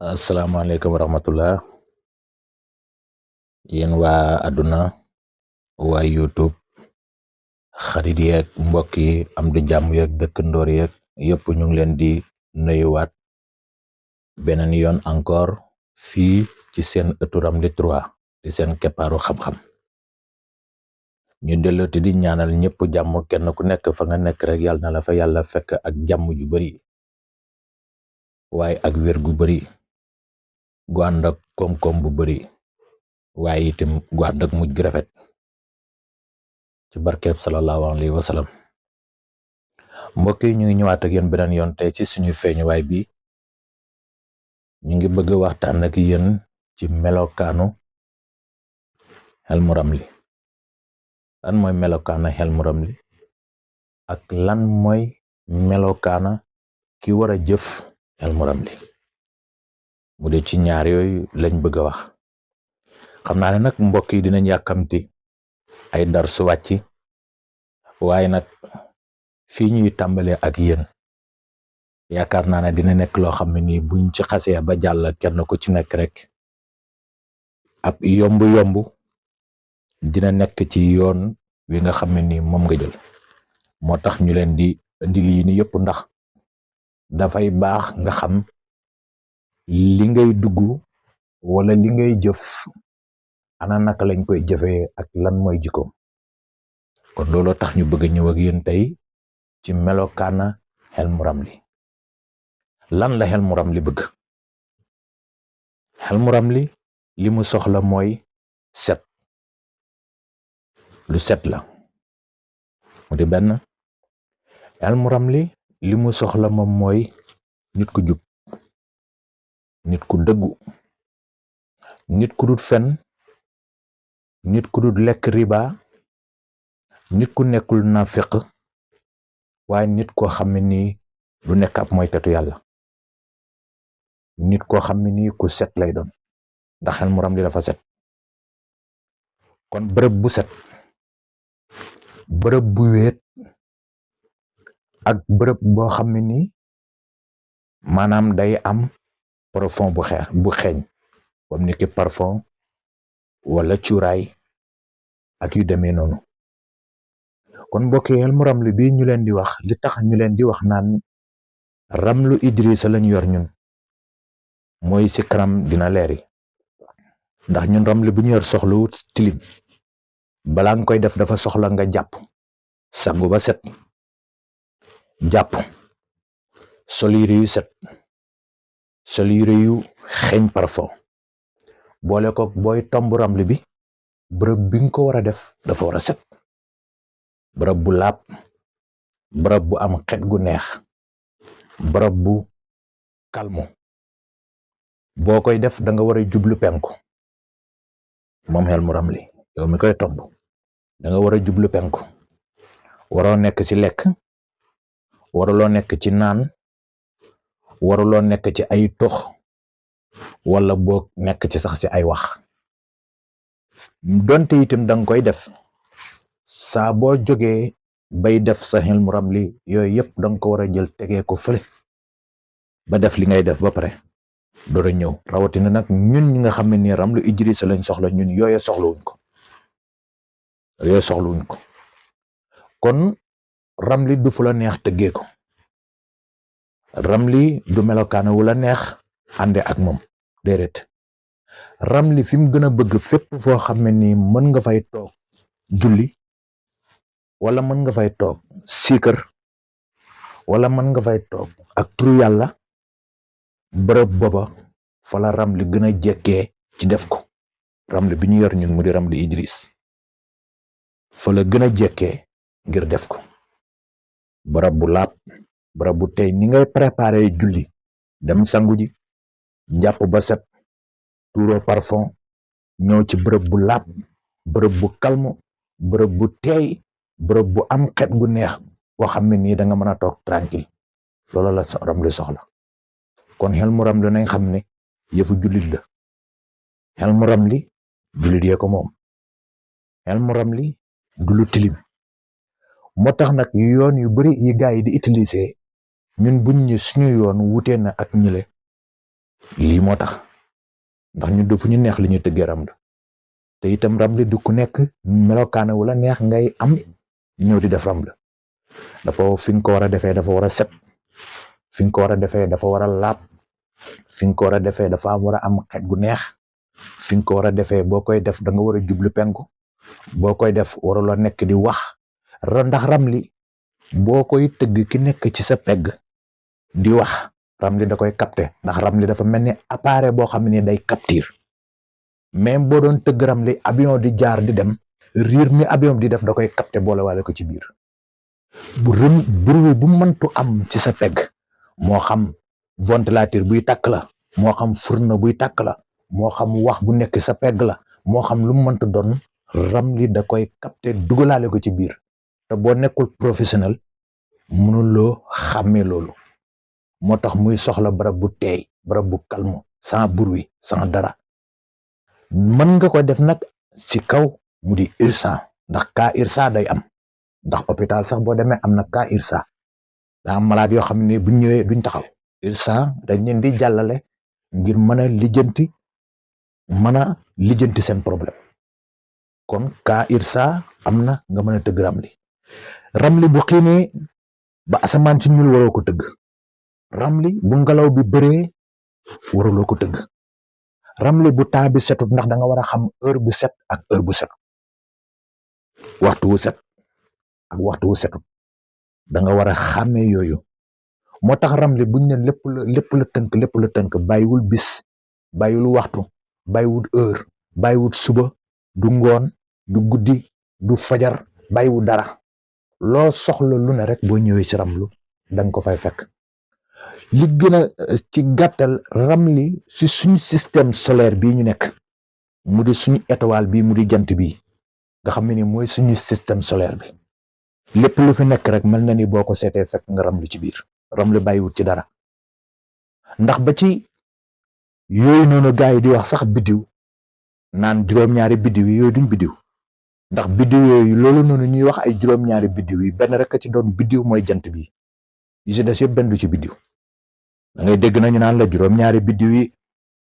Assalamualaikum warahmatullah. Yéen waa àdduna waa YouTube xarit yeeg mbokk yi am di jàmm yeeg dëkkandoor yeeg yëpp ñu ngi leen di nuyuwaat beneen yoon encore fii ci seen ëttu Ramli 3 di seen keppaaru xam-xam ñu dellooti di ñaanal ñëpp jàmm kenn ku nekk fa nga nekk rek yàlla na la fa yàlla fekk ak jàmm ju bari waaye ak wér gu bari gu ànd ak koom-koom bu bari waaye itam gu ànd ak mujj gu rafet ci barkeeb sallallahu alayhi wa sallam mbokk yi ñu ngi ñëwaat ak yéen beneen yoon tey ci suñu feeñuwaay bi ñu ngi bëgg waxtaan ak yéen ci melokaanu Hilmu Ramli. Lan mooy melokaana Hilmu Ramli ak lan mooy melokaana ki war a jëf Hilmu Ramli mu dee ci ñaar yooyu lañ bëgg a wax. xam naa ne nag mbokk yi dinañ yàkkamti ay dar su wàcc waaye nag fii ñuy tàmbalee ak yéen yaakaar naa ne dina nekk loo xam ne nii buñ ci xasee ba jàll kenn ku ci nekk rek ab yomb dina nekk ci yoon wi nga xam ne nii moom nga jël moo tax ñu leen di indi lii ni yëpp ndax dafay baax nga xam li ngay dugg wala li ngay jëf ana naka lañ koy jëfee ak lan mooy jikkoom. kon looloo tax ñu bëgg a ñëw ak yéen tey ci melokaana Hilmu Ramli. lan la Hilmu Ramli bëgg? Hilmu Ramli li mu soxla mooy set, lu set la mu di benn. Hilmu Ramli li mu soxla moom mooy nit ku jub, nit ku dëggu, nit ku dut fen, nit ku dut lekk riba, nit ku nekkul nafiq, waaye nit koo xam ne nii du nekk ab moykatu yàlla, nit koo xam ne nii ku set lay doon ndax Hilmu Ramli dafa set. kon bërëb bu set, bërëb bu wéet ak bërëb boo xam ne nii maanaam day am parfum bu xeeñ comme ni ki parfum wala cuuraay ak yu demee noonu. kon mbokk yi Hilmu Ramli bii ñu leen di wax li tax ñu leen di wax naan ramlu Idrissa lañu yor ñun mooy ci kanam dina leeri ndax ñun Ramli bu ñu yor soxlawut tilim. balaa nga koy def dafa soxla nga jàpp sangu ba set, jàpp sol yére yu set, sol yére yu xeeñ parfum, boole ko booy tomb Ramli bi bërëb bi nga ko war a def dafa war a set, bërëb bu laab, bërëb bu am xet gu neex, bërëb bu kalmu. boo koy def da nga war a jublu penku moom Hilmu Ramli yow mi koy tomb da nga war a jublu penku, waroo nekk ci lekk, waruloo nekk ci naan, waruloo nekk ci ay tox wala boo nekk ci sax ci ay wax. donte itam da nga koy def saa boo jógee bay def sa Hilmu Ramli yooyu yëpp da nga ko war a jël tegee ko fële ba def li ngay def ba pare door a ñëw. rawatina nag ñun ñi nga xam ne nii Ramlu Idrissa lañ soxla, ñun yooye soxlawuñ ko. kon Ramli du fu la neex tëggee ko, Ramli du melokaana wu la neex ànde ak moom déedéet. Ramli fi mu gën a bëgg fépp foo xam ne nii mën nga fay toog julli wala mën nga fay toog siikër wala mën nga fay toog ak turu yàlla, bërëb booba fa la Ramli gën a jekkee ci def ko. Ramli bi ñu yor ñun mu di Ramli Idriss fa la gën a jekkee ngir def ko. bërëb bu laab, bërëb bu tey ni ngay préparé julli dem sangu ji jàpp ba set tuuro parfum ñëw ci bërëb bu laab, bërëb bu kalmu, bërëb bu teey, bërëb bu am xet gu neex boo xam ne nii da nga mën a toog tranquille. loolu la Ramli soxla. kon Hilmu Ramli nañ xam ne yëfu jullit la. Hilmu Ramli jullit yee ko moom. Hilmu Ramli du lu tilim. moo tax nag yoon yu bari yi gaa yi di utiliser ñun buñ ñu suñu yoon wutee na ak ñile lii moo tax ndax ñu du fu ñu neex li ñu tëggee ramli te itam ramli du ku nekk melokaana wala neex ngay am ñëw di def ramli dafa fi nga ko war a defee dafa war a set fi nga ko war a defee dafa war a laab fi nga ko war a defee dafa war a am xet gu neex fi nga ko war a defee boo koy def da nga war a jublu penku boo koy def waruloo nekk di wax ndax ramli boo koy tëgg ki nekk ci sa pegg di wax ramli da koy capter ndax ramli dafa mel ni appareil boo xam ne day capture même boo doon tëgg ramli avion di jaar di dem riir mi avion di def da koy capter boole waale ko ci biir bruit bu mëntu am ci sa pegg moo xam ventilateur buy tàkk la moo xam fourneau buy tàkk la moo xam wax bu nekk sa pegg la moo xam lu mu mënta doon ramli da koy capter dugalaale ko ci biir te boo nekkul professionnel mënuloo xàmmee loolu moo tax muy soxla barab bu teey barab bu calme sans bruit sans dara mën nga ko def nag ci kaw mu di urgent ndax cas urgent day am ndax hôpital sax boo demee am na cas urgent daa am malade yoo xam ne buñ ñëwee duñ taxaw urgent dañ leen di jàllale ngir mën a lijjanti seen problème kon cas urgent am na nga mën a tëgg ramli bu xiinee ba asamaan si ñuul waroo ko tëgg ramli bu ngelaw bi bëree waruloo ko tëgg ramli bu temps bi setut ndax da nga war a xam heure bu set ak heure bu setut waxtu wu set ak waxtu wu setut da nga war a xàmmee yooyu moo tax ramli buñ ne lépp la tënk bàyyiwul bis bàyyiwul waxtu bàyyiwul heure bàyyiwul suba du ngoon du guddi du fajar bàyyiwul dara loo soxla lu ne rek boo ñëwee ci ramlu danga ko fay fekk li gën a ci gàttal ramli ci suñu système solaire bii ñu nekk mu di suñu étoile bi mu di jant bi nga xam ne ni mooy suñu système solaire bi lépp lu fi nekk rek mel na ni boo ko seetee fekk nga ramli ci biir ramli bàyyiwut ci dara ndax ba ci yooyu noonu gars yi di wax sax biddiw naan juróom-ñaari biddiw yi yooyu duñ biddiw ndax biddiw yooyu loolu noonu ñuy wax ay juróom-ñaari biddiw yi benn rek a ci doon biddiw mooy jant bi yi ci des yëpp benn du ci biddiw da ngay dégg nañu naan la juróom-ñaari biddiw yi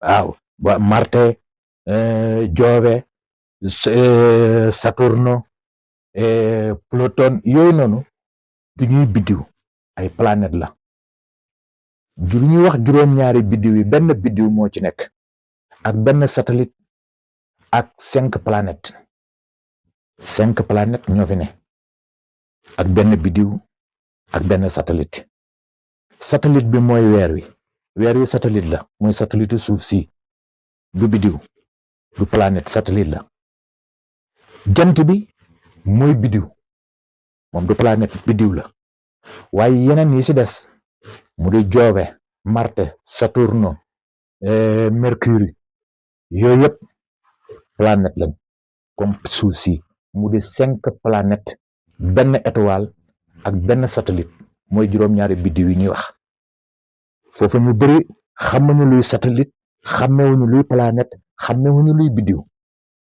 waaw Marte Jove Saturne Pluton yooyu noonu du ñuy biddiw ay planète la ñuy wax juróom-ñaari biddiw yi benn biddiw moo ci nekk ak benn satellite ak 5 planètes ñoo fi ne ak benn biddiw ak benn satellite bi mooy weer wi satellite la mooy satellite suuf si du biddiw du planète satellite la jant bi mooy biddiw moom du planète biddiw la waaye yeneen yi ci des mu di Jove Marte Saturne Mercure yooyu yëpp planète lañ comme suuf si mu di 5 planètes benn étoile ak benn satellite mooy juróom-ñaari biddiw yi ñuy wax foofu ñu bëri xamuñu luy satellite xamewuñu luy planète xamewuñu luy biddiw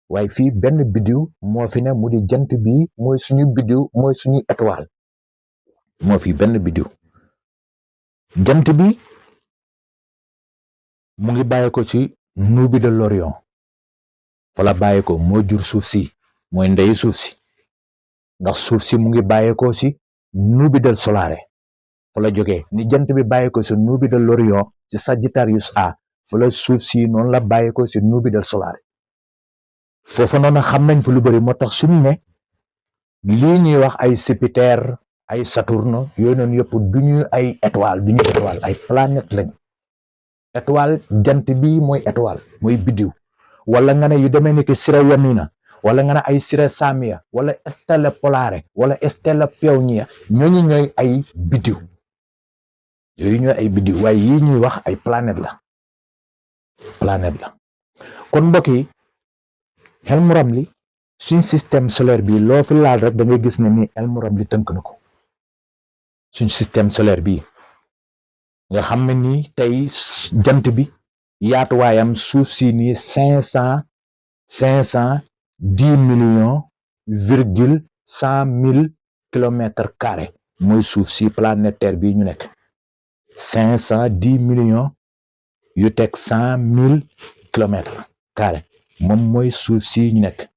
waaye fii benn biddiw moo fi ne mu di jant bi mooy suñu biddiw mooy suñu étoile moo fi benn biddiw jant bi mu ngi bàyyi ko ci nuubi de l'Orion fa la bàyyi ko moo jur suuf si mooy ndeyu suuf si ndax suuf si mu ngi bàyyi ko ci nuubi del Solare fa la jógee ni jant bi bàyyi ko ci nuubi de l'Orion ci Sagittarius A fa la suuf si noonu la bàyyi ko ci nuubi del Solare foofa noonu xam nañ fa lu bari moo tax suñu ne lii ñuy wax ay Jupiter ay Saturne yooyu noonu yëpp duñu ay étoile ay planète lañ étoile jant bi mooy étoile mooy biddiw wala nga ne yu demee ni ki Sira Yamina wala nga ne ay Sira Samia wala Stella Polare wala Stella Pioneer ñooñu ñooy ay biddiw yooyu ñooy ay biddiw waaye yii ñuy wax ay planète la kon mbokk yi Elmu Ramli suñ système solaire bi loo fi laal rek da ngay gis ne ni Elmu Ramli tënk na ko suñ système solaire bi nga xam ne ni tey jant bi yaatuwaayam suuf si nii 510,100,000 kilomètres carrés mooy suuf si planétaire bi ñu nekk 510,100,000 yu teg 100 000 kilomètres carré moom mooy suuf si ñu nekk.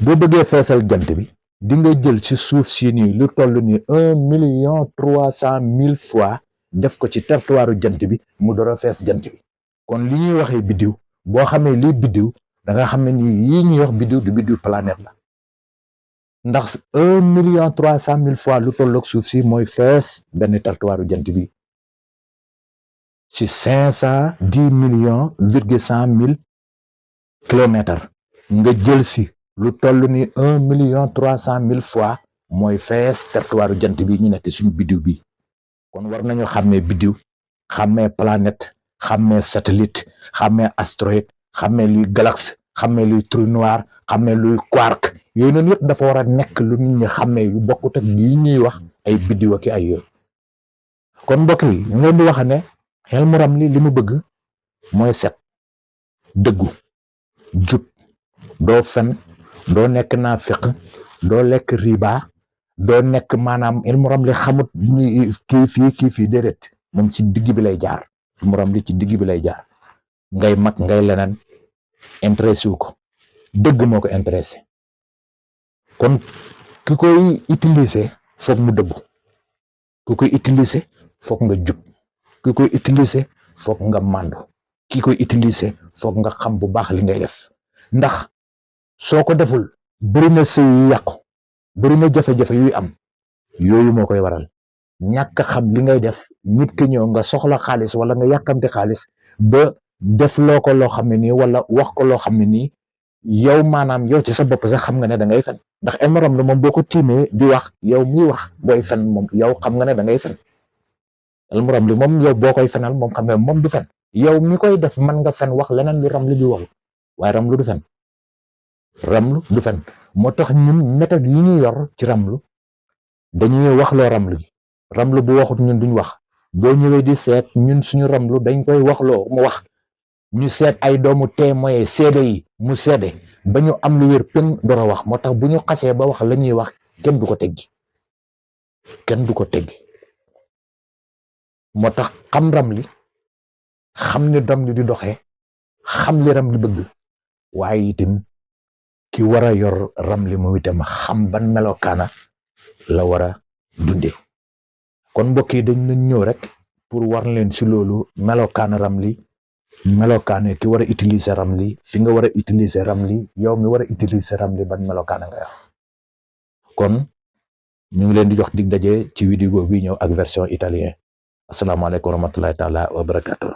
boo bëggee feesal jant bi di nga jël ci suuf si nii lu toll ni 1,3 million fois def ko ci territoire jant bi mu door a fees jant bi. kon li ñuy waxee biddiw boo xamee lii biddiw da nga xam ne ni yii ñuy wax biddiw du biddiw planète la ndax 1,3 million fois lu tolloog suuf si mooy fees benn territoire jant bi ci 510,100,000 kilomètres nga jël si lu toll ni 1,3 million fois mooy fees territoire jant bi ñu nekk suñu biddiw bi. kon war nañu xàmmee biddiw xàmmee planète xàmmee satellite xàmmee astéroïde xàmmee luy galaxie xàmmee luy trou noir xàmmee luy quark yooyu noonu yëpp dafa war a nekk lu nit ñi xàmmee yu bokkut ak lii ñuy wax ay biddiw ak ay yooyu. kon mbokk yi ñu leen di wax ne xel mu ram li mu bëgg mooy set dëggu jub doo fen doo nekk naafiq doo lekk riba doo nekk maanaam xel mu ram li xamut kii fii déedéet moom ci digg bi lay jaar. xel mu ram li ci digg bi lay jaar ngay mag ngay leneen intéressé wu ko dëgg moo ko intéressé. kon ki koy utiliser foog mu dëggu ki koy utiliser foog nga jub ki koy utiliser foog nga màndu ki koy utiliser foog nga xam bu baax li ngay def ndax soo ko deful bëri na sëy yu yàqu bëri na jafe-jafe yuy am yooyu moo koy waral ñàkk xam li ngay def. nit ki ñëw nga soxla xaalis wala nga yàkkamte xaalis ba def loo ko loo xam ne nii wala wax ko loo xam ne nii yow maanaam yow ci sa bopp sax xam nga ne da ngay fen ndax émorom la moom boo ko tiimee di wax yow miy wax booy fen moom yow xam nga ne da ngay fen. émorom li moom yow boo koy fenal moom xam nga moom du fen yow mi koy def mën nga fen wax leneen lu ram li di waxu waaye ramlu du fen. ramlu du fen moo tax ñun méthode yi ñuy yor ci ramlu dañuy wax loo ramlu gi ramlu bu waxut ñun duñ wax. boo ñëwee di seet ñun suñu ramlu dañ koy wax loo mu wax ñu seet ay doomu témoin seede yi mu seede ba ñu am lu wér pén door a wax. moo tax bu ñu xasee ba wax la ñuy wax kenn du ko teggi moo tax xam ramli xam ni ramli di doxee xam li ramli bëgg waaye itam ki war a yor ramli moom itam xam ban melokaana la war a dundee. kon mbokk yi dañ leen ñëw rek pour war leen si loolu melokaan ramli melokaan ki war a utiliser ramli fi nga war a utiliser ramli yow mi war a utiliser ramli ban melokaan nga yor. kon ñu ngi leen di jox dig daje ci vidéo bi ñëw ak version italien. asalaamaaleykum wa rahmatullahi taala wa barakatuh.